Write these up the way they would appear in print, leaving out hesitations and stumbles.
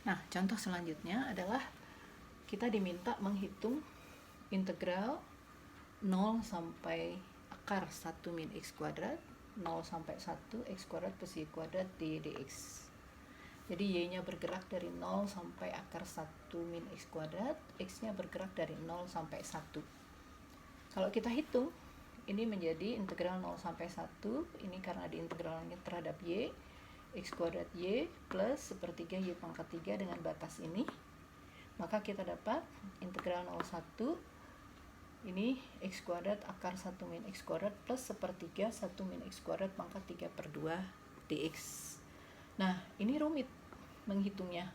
Nah, contoh selanjutnya adalah kita diminta menghitung integral 0 sampai akar 1 min x kuadrat, 0 sampai 1 x kuadrat plus y kuadrat dx. Jadi y-nya bergerak dari 0 sampai akar 1 min x kuadrat, x-nya bergerak dari 0 sampai 1. Kalau kita hitung, ini menjadi integral 0 sampai 1, ini karena diintegralnya terhadap y, x kuadrat y plus sepertiga y pangkat 3 dengan batas ini. Maka kita dapat integral 01, ini x kuadrat akar 1 min x kuadrat plus sepertiga 1 min x kuadrat pangkat 3 per 2 dx. Nah, ini rumit menghitungnya.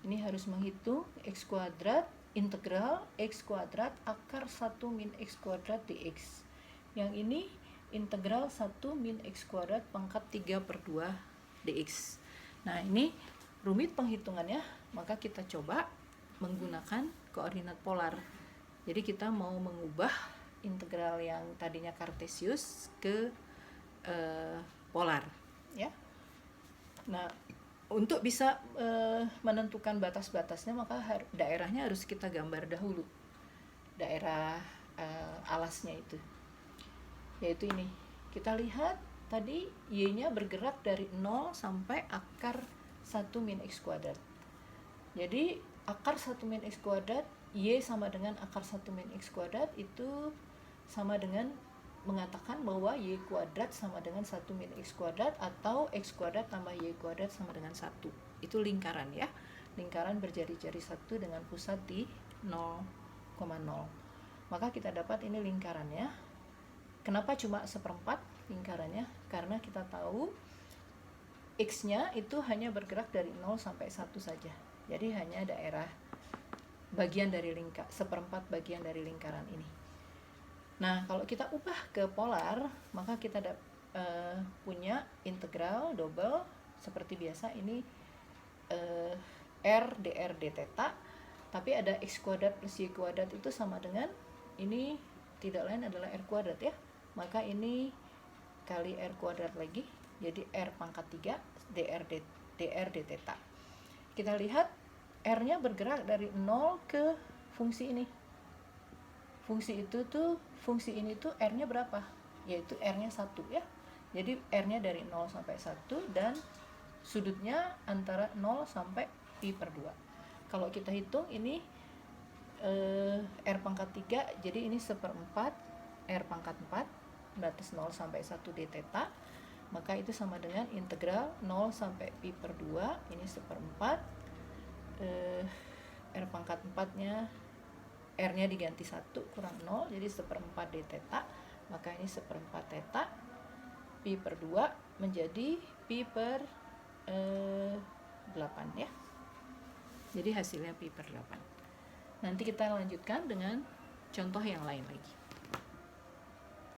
Ini harus menghitung x kuadrat integral x kuadrat akar 1 min x kuadrat dx. Yang ini integral 1 min x kuadrat pangkat 3 per 2 dx. Nah, ini rumit penghitungannya, maka kita coba menggunakan koordinat polar. Jadi kita mau mengubah integral yang tadinya kartesius ke polar, ya. Nah, untuk bisa menentukan batas-batasnya, maka daerahnya harus kita gambar dahulu. Daerah alasnya itu, yaitu ini. Kita lihat tadi y-nya bergerak dari 0 sampai akar 1 min x kuadrat. Jadi akar 1 min x kuadrat, y sama dengan akar 1 min x kuadrat, itu sama dengan mengatakan bahwa y kuadrat sama dengan 1 min x kuadrat, atau x kuadrat tambah y kuadrat sama dengan 1. Itu lingkaran, ya. Lingkaran berjari-jari 1 dengan pusat di 0,0. Maka kita dapat ini lingkarannya. Kenapa cuma seperempat lingkarannya? Karena kita tahu x-nya itu hanya bergerak dari 0 sampai 1 saja. Jadi hanya daerah bagian dari seperempat bagian dari lingkaran ini. Nah, kalau kita ubah ke polar, maka kita punya integral double seperti biasa. Ini r dr d theta, tapi ada x kuadrat plus y kuadrat itu sama dengan, ini tidak lain adalah r kuadrat, ya. Maka ini kali r kuadrat lagi, jadi r pangkat 3 dr d theta. Kita lihat r-nya bergerak dari 0 ke fungsi ini. Fungsi ini tuh r-nya berapa? Yaitu r-nya 1, ya. Jadi r-nya dari 0 sampai 1 dan sudutnya antara 0 sampai pi per 2. Kalau kita hitung ini r pangkat 3, jadi ini seperempat r pangkat 4 batas 0 sampai 1 d theta. Maka itu sama dengan integral 0 sampai pi per 2, ini seperempat r pangkat 4-nya, r-nya diganti 1 kurang 0, jadi seperempat d theta. Maka ini seperempat theta, pi per 2 menjadi pi per 8, ya. Jadi hasilnya pi per 8. Nanti kita lanjutkan dengan contoh yang lain lagi.